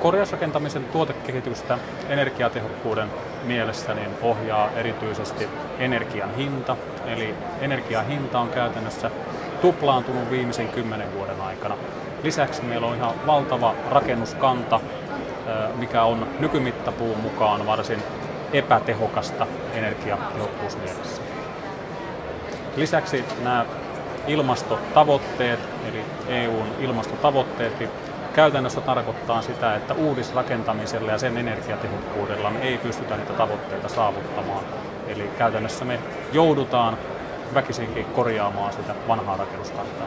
Korjausrakentamisen tuotekehitystä energiatehokkuuden mielessä niin ohjaa erityisesti energian hinta. Eli energian hinta on käytännössä tuplaantunut viimeisen 10 vuoden aikana. Lisäksi meillä on ihan valtava rakennuskanta, mikä on nykymittapuun mukaan varsin epätehokasta energiatehokkuusmielessä. Lisäksi nämä ilmastotavoitteet, eli EU:n ilmastotavoitteet, niin käytännössä tarkoittaa sitä, että uudisrakentamisella ja sen energiatehokkuudella me ei pystytä niitä tavoitteita saavuttamaan. Eli käytännössä me joudutaan väkisinkin korjaamaan sitä vanhaa rakennuskantaa.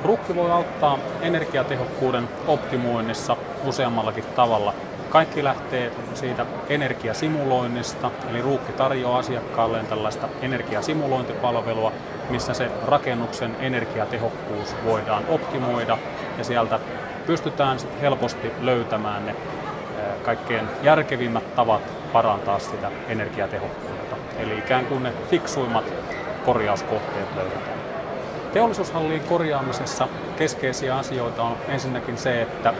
RUC voi auttaa energiatehokkuuden optimoinnissa useammallakin tavalla. Kaikki lähtee siitä energiasimuloinnista, eli RUC tarjoaa asiakkaalleen tällaista energiasimulointipalvelua, missä se rakennuksen energiatehokkuus voidaan optimoida ja sieltä pystytään sitten helposti löytämään ne kaikkein järkevimmät tavat parantaa sitä energiatehokkuutta. Eli ikään kuin ne fiksuimmat korjauskohteet löydetään. Teollisuushallien korjaamisessa keskeisiä asioita on ensinnäkin se, että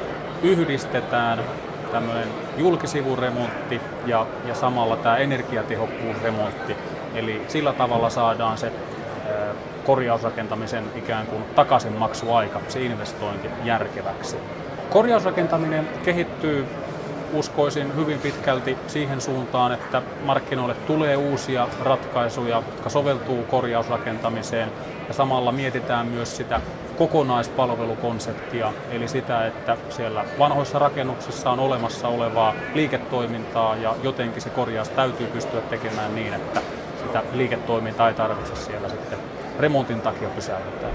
yhdistetään tämmöinen julkisivuremontti ja samalla tämä energiatehokkuusremontti. Eli sillä tavalla saadaan se korjausrakentamisen ikään kuin takaisinmaksuaika, se investointi järkeväksi. Korjausrakentaminen kehittyy, uskoisin, hyvin pitkälti siihen suuntaan, että markkinoille tulee uusia ratkaisuja, jotka soveltuu korjausrakentamiseen ja samalla mietitään myös sitä kokonaispalvelukonseptia, eli sitä, että siellä vanhoissa rakennuksissa on olemassa olevaa liiketoimintaa ja jotenkin se korjaus täytyy pystyä tekemään niin, että sitä liiketoimintaa ei tarvitse siellä sitten remontin takia pysäyttää.